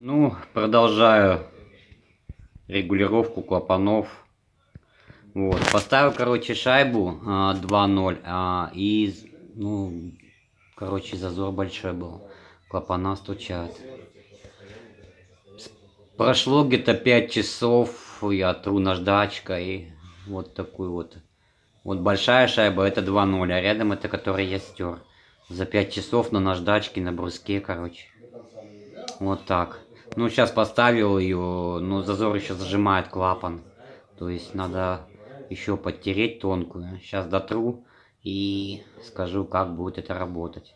Ну, продолжаю регулировку клапанов. Вот, поставил, короче, шайбу 2:0, ну, короче, зазор большой был. Клапана стучат. Прошло где-то 5 часов, я тру наждачкой. Вот такую вот. Вот большая шайба это 2:0, а рядом это, который я стер. За 5 часов на наждачке, на бруске, короче. Вот так. Ну, сейчас поставил ее, но зазор еще зажимает клапан. То есть надо еще подтереть тонкую. Сейчас дотру и скажу, как будет это работать.